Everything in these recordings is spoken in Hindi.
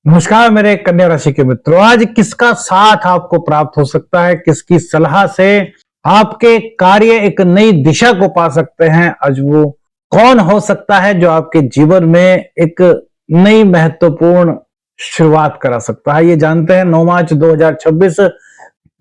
नमस्कार मेरे कन्या राशि के मित्रों। आज किसका साथ आपको प्राप्त हो सकता है, किसकी सलाह से आपके कार्य एक नई दिशा को पा सकते हैं, आज वो कौन हो सकता है जो आपके जीवन में एक नई महत्वपूर्ण शुरुआत करा सकता है, ये जानते हैं। 9 मार्च 2026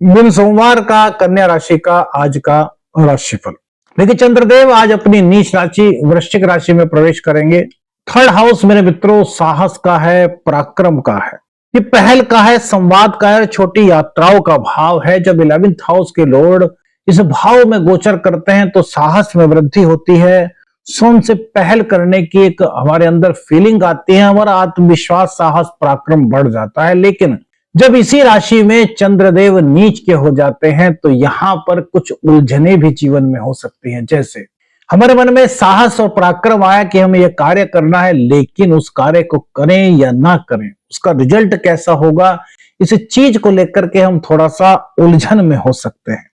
दिन सोमवार का कन्या राशि का आज का राशिफल। देखिए, चंद्रदेव आज अपनी नीच राशि वृश्चिक राशि में प्रवेश करेंगे। थर्ड हाउस मेरे मित्रों साहस का है, पराक्रम का है, ये पहल का है, संवाद का है, छोटी यात्राओं का भाव है। जब 11th हाउस के लॉर्ड इस भाव में गोचर करते हैं तो साहस में वृद्धि होती है, स्वयं से पहल करने की एक हमारे अंदर फीलिंग आती है, हमारा आत्मविश्वास, साहस, पराक्रम बढ़ जाता है। लेकिन जब इसी राशि में चंद्रदेव नीच के हो जाते हैं तो यहां पर कुछ उलझने भी जीवन में हो सकती हैं। जैसे हमारे मन में साहस और पराक्रम आया कि हमें यह कार्य करना है, लेकिन उस कार्य को करें या ना करें, उसका रिजल्ट कैसा होगा, इस चीज को लेकर के हम थोड़ा सा उलझन में हो सकते हैं।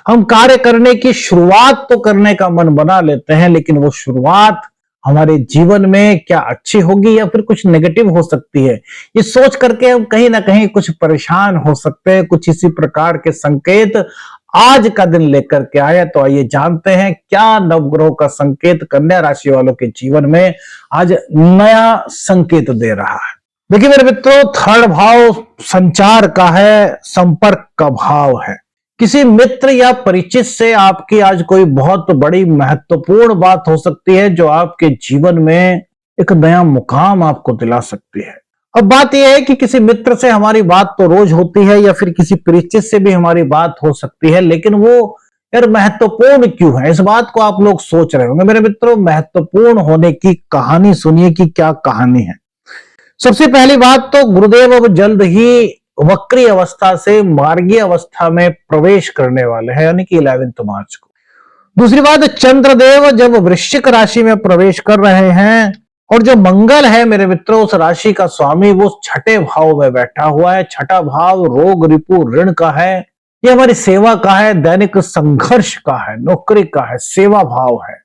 हम कार्य करने की शुरुआत तो करने का मन बना लेते हैं, लेकिन वो शुरुआत हमारे जीवन में क्या अच्छी होगी या फिर कुछ नेगेटिव हो सकती है, ये सोच करके हम कहीं ना कहीं कुछ परेशान हो सकते हैं। कुछ इसी प्रकार के संकेत आज का दिन लेकर के आए, तो आइए जानते हैं क्या नवग्रह का संकेत कन्या राशि वालों के जीवन में आज नया संकेत दे रहा है। देखिए मेरे मित्रों, थर्ड भाव संचार का है, संपर्क का भाव है। किसी मित्र या परिचित से आपकी आज कोई बहुत बड़ी महत्वपूर्ण बात हो सकती है जो आपके जीवन में एक नया मुकाम आपको दिला सकती है। अब बात यह है कि किसी मित्र से हमारी बात तो रोज होती है या फिर किसी परिचित से भी हमारी बात हो सकती है, लेकिन वो यार महत्वपूर्ण क्यों है, इस बात को आप लोग सोच रहे होंगे। मेरे मित्रों, महत्वपूर्ण होने की कहानी सुनिए कि क्या कहानी है। सबसे पहली बात तो गुरुदेव अब जल्द ही वक्री अवस्था से मार्गीय अवस्था में प्रवेश करने वाले हैं, यानी कि 11 मार्च को। दूसरी बात, चंद्रदेव जब वृश्चिक राशि में प्रवेश कर रहे हैं और जो मंगल है मेरे मित्रों उस राशि का स्वामी वो छठे भाव में बैठा हुआ है। छठा भाव रोग, रिपु, ऋण का है, ये हमारी सेवा का है, दैनिक संघर्ष का है, नौकरी का है, सेवा भाव है।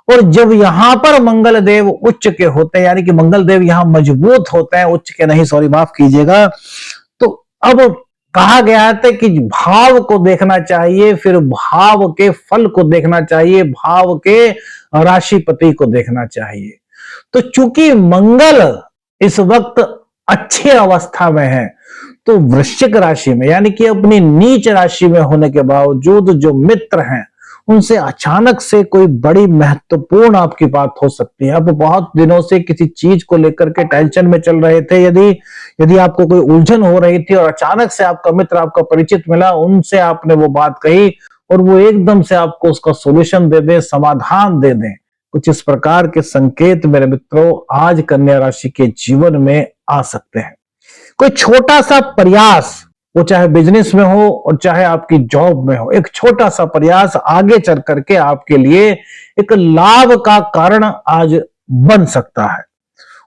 और जब यहां पर मंगल देव उच्च के होते हैं, यानी कि मंगल देव यहां मजबूत होते हैं, उच्च के नहीं, सॉरी माफ कीजिएगा, तो अब कहा गया है कि भाव को देखना चाहिए, फिर भाव के फल को देखना चाहिए, भाव के राशिपति को देखना चाहिए। तो चूंकि मंगल इस वक्त अच्छी अवस्था में है, तो वृश्चिक राशि में यानी कि अपनी नीच राशि में होने के बावजूद जो मित्र हैं उनसे अचानक से कोई बड़ी महत्वपूर्ण आपकी बात हो सकती है। अब बहुत दिनों से किसी चीज को लेकर के टेंशन में चल रहे थे, यदि आपको कोई उलझन हो रही थी और अचानक से आपका मित्र, आपका परिचित मिला, उनसे आपने वो बात कही और वो एकदम से आपको उसका सोल्यूशन दे दें, समाधान दे दें, कुछ इस प्रकार के संकेत मेरे मित्रों आज कन्या राशि के जीवन में आ सकते हैं। कोई छोटा सा प्रयास, वो चाहे बिजनेस में हो और चाहे आपकी जॉब में हो, एक छोटा सा प्रयास आगे चल करके आपके लिए एक लाभ का कारण आज बन सकता है।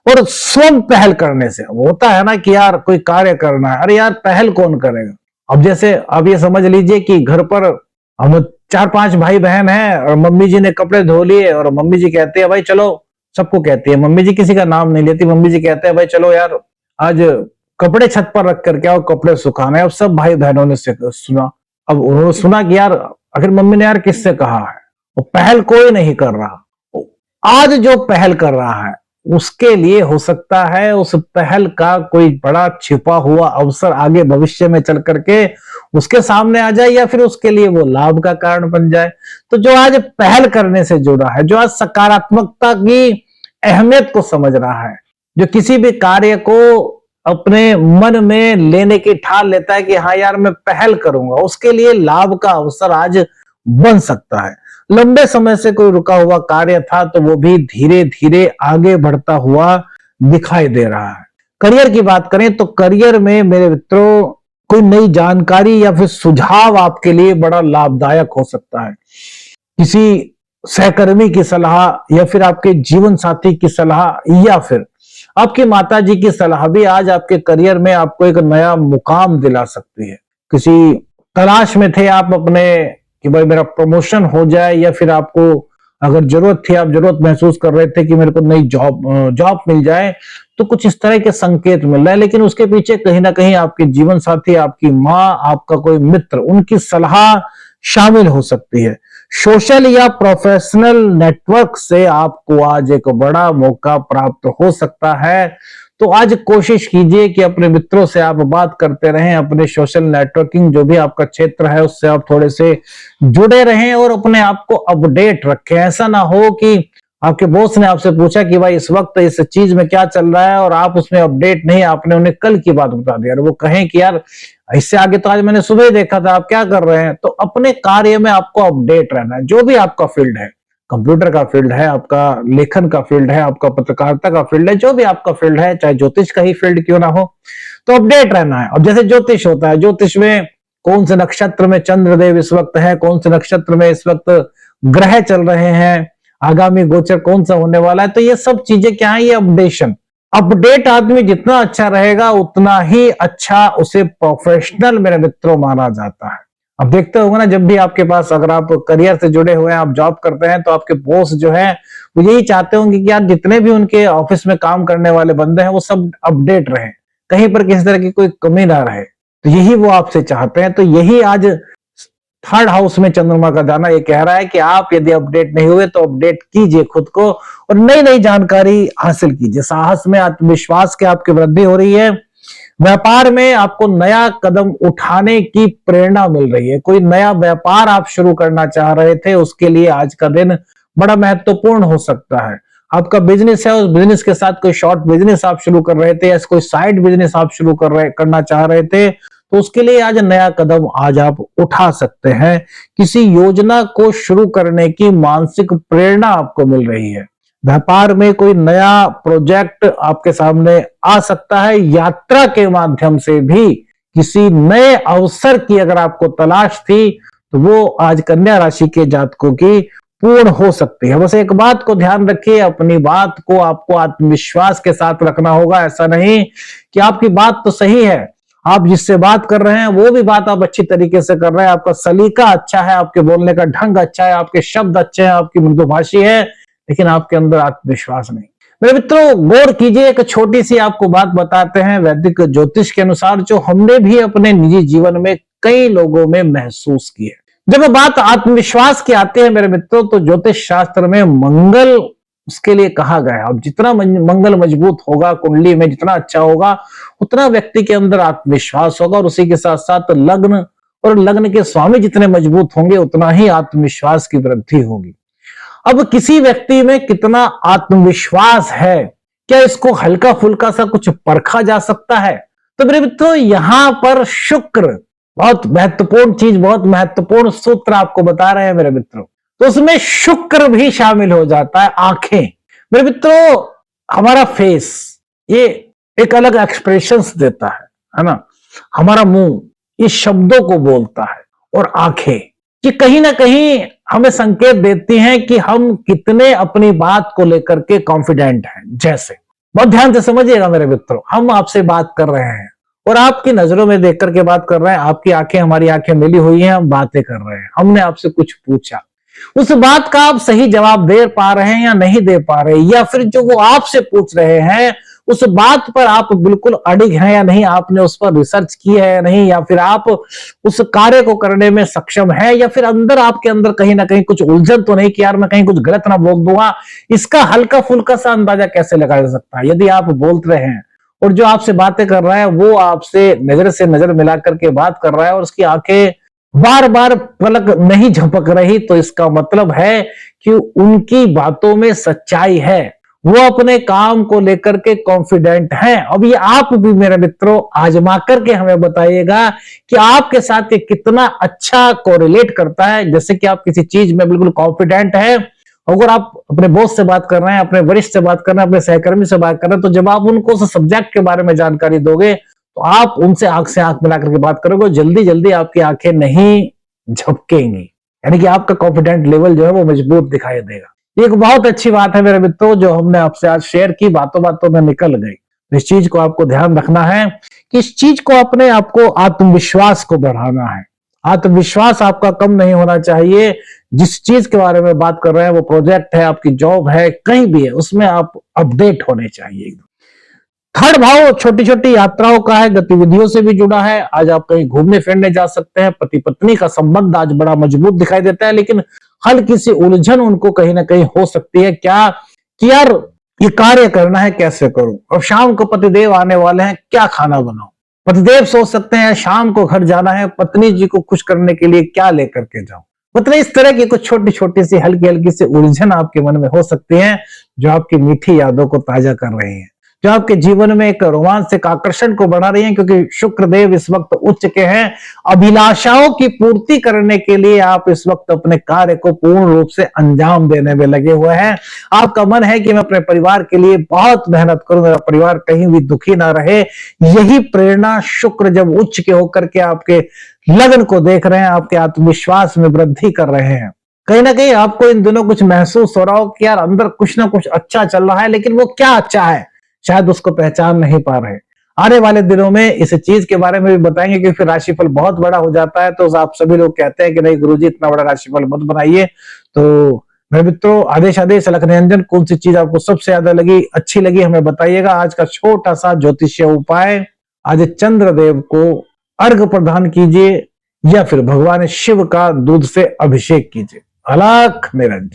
और स्वयं पहल करने से होता है ना कि यार कोई कार्य करना है, अरे यार पहल कौन करेगा। अब जैसे आप ये समझ लीजिए कि घर पर हम 4-5 भाई बहन हैं और मम्मी जी ने कपड़े धो लिए और मम्मी जी कहती है भाई चलो, सबको कहती है, मम्मी जी किसी का नाम नहीं लेती, मम्मी जी कहते हैं भाई चलो यार आज कपड़े छत पर रख करके आओ, कपड़े सुखाने। अब सब भाई बहनों ने सुना, अब उन्होंने सुना कि यार आखिर मम्मी ने यार किससे कहा है, वो पहल कोई नहीं कर रहा। आज जो पहल कर रहा है उसके लिए हो सकता है उस पहल का कोई बड़ा छिपा हुआ अवसर आगे भविष्य में चल करके उसके सामने आ जाए या फिर उसके लिए वो लाभ का कारण बन जाए। तो जो आज पहल करने से जुड़ा है, जो आज सकारात्मकता की अहमियत को समझ रहा है, जो किसी भी कार्य को अपने मन में लेने की ठान लेता है कि हाँ यार मैं पहल करूंगा, उसके लिए लाभ का अवसर आज बन सकता है। लंबे समय से कोई रुका हुआ कार्य था तो वो भी धीरे धीरे आगे बढ़ता हुआ दिखाई दे रहा है। करियर की बात करें तो करियर में मेरे मित्रों कोई नई जानकारी या फिर सुझाव आपके लिए बड़ा लाभदायक हो सकता है। किसी सहकर्मी की सलाह या फिर आपके जीवन साथी की सलाह या फिर आपकी माता जी की सलाह भी आज आपके करियर में आपको एक नया मुकाम दिला सकती है। किसी तलाश में थे आप अपने कि भाई मेरा प्रमोशन हो जाए या फिर आपको अगर जरूरत थी, आप जरूरत महसूस कर रहे थे कि मेरे को नई जॉब मिल जाए, तो कुछ इस तरह के संकेत मिल रहे हैं, लेकिन उसके पीछे कहीं ना कहीं आपके जीवन साथी, आपकी माँ, आपका कोई मित्र, उनकी सलाह शामिल हो सकती है। सोशल या प्रोफेशनल नेटवर्क से आपको आज एक बड़ा मौका प्राप्त हो सकता है। तो आज कोशिश कीजिए कि अपने मित्रों से आप बात करते रहें, अपने सोशल नेटवर्किंग जो भी आपका क्षेत्र है उससे आप थोड़े से जुड़े रहें और अपने आप को अपडेट रखें। ऐसा ना हो कि आपके बॉस ने आपसे पूछा कि भाई इस वक्त इस चीज में क्या चल रहा है और आप उसमें अपडेट नहीं, आपने उन्हें कल की बात बता दी और वो कहें कि यार इससे आगे तो आज मैंने सुबह ही देखा था, आप क्या कर रहे हैं। तो अपने कार्य में आपको अपडेट रहना है। जो भी आपका फील्ड है, कंप्यूटर का फील्ड है, आपका लेखन का फील्ड है, आपका पत्रकारिता का फील्ड है, जो भी आपका फील्ड है, चाहे ज्योतिष का ही फील्ड क्यों ना हो, तो अपडेट रहना है। अब जैसे ज्योतिष होता है, ज्योतिष में कौन से नक्षत्र में चंद्रदेव इस वक्त है, कौन से नक्षत्र में इस वक्त ग्रह चल रहे हैं, आगामी गोचर कौन सा होने वाला है, तो ये सब चीजें क्या है, ये अपडेशन। अपडेट आदमी जितना अच्छा रहेगा उतना ही अच्छा उसे प्रोफेशनल मेरे मित्रों माना जाता है। अब देखते होंगे ना, जब भी आपके पास, अगर आप करियर से जुड़े हुए हैं, आप जॉब करते हैं, तो आपके बॉस जो है वो यही चाहते होंगे कि यार जितने भी उनके ऑफिस में काम करने वाले बंदे हैं वो सब अपडेट रहे, कहीं पर किसी तरह की कोई कमी ना रहे। तो यही वो आपसे चाहते हैं। तो यही आज थर्ड हाउस में चंद्रमा का जाना ये कह रहा है कि आप यदि अपडेट नहीं हुए तो अपडेट कीजिए खुद को और नई नई जानकारी हासिल कीजिए। साहस में, आत्मविश्वास के आपकी वृद्धि हो रही है। व्यापार में आपको नया कदम उठाने की प्रेरणा मिल रही है। कोई नया व्यापार आप शुरू करना चाह रहे थे, उसके लिए आज का दिन बड़ा महत्वपूर्ण हो सकता है। आपका बिजनेस है, उस बिजनेस के साथ कोई शॉर्ट बिजनेस आप शुरू कर रहे थे या कोई साइड बिजनेस आप शुरू करना चाह रहे थे, तो उसके लिए आज नया कदम आज आप उठा सकते हैं। किसी योजना को शुरू करने की मानसिक प्रेरणा आपको मिल रही है। व्यापार में कोई नया प्रोजेक्ट आपके सामने आ सकता है। यात्रा के माध्यम से भी किसी नए अवसर की अगर आपको तलाश थी तो वो आज कन्या राशि के जातकों की पूर्ण हो सकती है। बस एक बात को ध्यान रखिए, अपनी बात को आपको आत्मविश्वास के साथ रखना होगा। ऐसा नहीं कि आपकी बात तो सही है, आप जिससे बात कर रहे हैं वो भी बात आप अच्छी तरीके से कर रहे हैं, आपका सलीका अच्छा है, आपके बोलने का ढंग अच्छा है, आपके शब्द अच्छे हैं, आपकी मृदुभाषी है, लेकिन आपके अंदर आत्मविश्वास नहीं। मेरे मित्रों, गौर कीजिए, एक छोटी सी आपको बात बताते हैं वैदिक ज्योतिष के अनुसार, जो हमने भी अपने निजी जीवन में कई लोगों में महसूस की है। जब बात आत्मविश्वास की आती है मेरे मित्रों, तो ज्योतिष शास्त्र में मंगल उसके लिए कहा गया है। अब जितना मंगल मजबूत होगा, कुंडली में जितना अच्छा होगा, उतना व्यक्ति के अंदर आत्मविश्वास होगा और उसी के साथ साथ लग्न और लग्न के स्वामी जितने मजबूत होंगे उतना ही आत्मविश्वास की वृद्धि होगी। अब किसी व्यक्ति में कितना आत्मविश्वास है, क्या इसको हल्का फुल्का सा कुछ परखा जा सकता है? तो मेरे मित्रों, यहां पर शुक्र बहुत महत्वपूर्ण चीज, बहुत महत्वपूर्ण सूत्र आपको बता रहे हैं मेरे मित्रों। तो उसमें शुक्र भी शामिल हो जाता है। आंखें मेरे मित्रों, हमारा फेस ये एक अलग एक्सप्रेशंस देता है ना। हमारा मुंह ये शब्दों को बोलता है और आंखें कि कहीं ना कहीं हमें संकेत देती हैं कि हम कितने अपनी बात को लेकर के कॉन्फिडेंट हैं। जैसे बहुत ध्यान से समझिएगा मेरे मित्रों, हम आपसे बात कर रहे हैं और आपकी नजरों में देख करके बात कर रहे हैं, आपकी आंखें हमारी आंखें मिली हुई हैं, हम बातें कर रहे हैं, हमने आपसे कुछ पूछा, उस बात का आप सही जवाब दे पा रहे हैं या नहीं दे पा रहे, या फिर जो वो आपसे पूछ रहे हैं उस बात पर आप बिल्कुल अडिग हैं या नहीं, आपने उस पर रिसर्च की है या नहीं, या फिर आप उस कार्य को करने में सक्षम है, या फिर अंदर आपके अंदर कहीं ना कहीं कुछ उलझन तो नहीं कि यार मैं कहीं कुछ गलत ना बोल दूंगा। इसका हल्का फुल्का सा अंदाजा कैसे लगाया जा सकता है? यदि आप बोल रहे हैं और जो आपसे बातें कर रहा है वो आपसे नजर से नजर मिला करके बात कर रहा है और उसकी आंखें बार बार पलक नहीं झपक रही, तो इसका मतलब है कि उनकी बातों में सच्चाई है, वो अपने काम को लेकर के कॉन्फिडेंट हैं। अब ये आप भी मेरे मित्रों आजमा करके हमें बताइएगा कि आपके साथ ये कितना अच्छा कोरिलेट करता है। जैसे कि आप किसी चीज में बिल्कुल कॉन्फिडेंट है, अगर आप अपने बॉस से बात कर रहे हैं, अपने वरिष्ठ से बात कर रहे हैं, अपने सहकर्मी से बात कर रहे हैं, तो जब आप उनको उस सब्जेक्ट के बारे में जानकारी दोगे तो आप उनसे आंख से आंख मिला करके बात करोगे, जल्दी जल्दी आपकी आंखें नहीं झपकेंगी, यानी कि आपका कॉन्फिडेंट लेवल जो है वो मजबूत दिखाई देगा। एक बहुत अच्छी बात है मेरे मित्रों जो हमने आपसे आज शेयर की, बातों बातों में निकल गई। इस चीज को आपको ध्यान रखना है कि इस चीज को अपने आपको आत्मविश्वास को बढ़ाना है, आत्मविश्वास आपका कम नहीं होना चाहिए। जिस चीज के बारे में बात कर रहे हैं, वो प्रोजेक्ट है, आपकी जॉब है, कहीं भी है, उसमें आप अपडेट होने चाहिए एकदम। थर्ड भाव छोटी छोटी यात्राओं का है, गतिविधियों से भी जुड़ा है। आज आप कहीं घूमने फिरने जा सकते हैं। पति पत्नी का संबंध आज बड़ा मजबूत दिखाई देता है, लेकिन हल्की सी उलझन उनको कहीं ना कहीं हो सकती है, क्या कि यार ये कार्य करना है, कैसे करूं। और शाम को पतिदेव आने वाले हैं, क्या खाना बनाऊं। पतिदेव सोच सकते हैं शाम को घर जाना है, पत्नी जी को खुश करने के लिए क्या लेकर के जाऊं। मतलब इस तरह की कुछ छोटी छोटी सी हल्की हल्की सी उलझन आपके मन में हो सकती है, जो आपकी मीठी यादों को ताजा कर रही है, जो आपके जीवन में एक रोमांचक आकर्षण को बढ़ा रही है। क्योंकि शुक्रदेव इस वक्त उच्च के हैं। अभिलाषाओं की पूर्ति करने के लिए आप इस वक्त अपने कार्य को पूर्ण रूप से अंजाम देने में लगे हुए हैं। आपका मन है कि मैं अपने परिवार के लिए बहुत मेहनत करूं, मेरा परिवार कहीं भी दुखी ना रहे। यही प्रेरणा शुक्र जब उच्च के होकर के आपके लगन को देख रहे हैं, आपके आत्मविश्वास में वृद्धि कर रहे हैं। कहीं ना कहीं आपको इन दिनों कुछ महसूस हो रहा हो कि यार अंदर कुछ ना कुछ अच्छा चल रहा है, लेकिन वो क्या अच्छा है शायद उसको पहचान नहीं पा रहे। आने वाले दिनों में इस चीज के बारे में भी बताएंगे, क्योंकि फिर राशिफल बहुत बड़ा हो जाता है। तो आप सभी लोग कहते हैं कि नहीं गुरुजी इतना बड़ा राशिफल मत बनाइए। तो मेरे मित्रों, आदेश आदेश अलख निरंजन, कौन सी चीज आपको सबसे ज्यादा लगी, अच्छी लगी, हमें बताइएगा। आज का छोटा सा ज्योतिषीय उपाय, आज चंद्रदेव को अर्घ प्रदान कीजिए या फिर भगवान शिव का दूध से अभिषेक कीजिए। अलख निरंजन।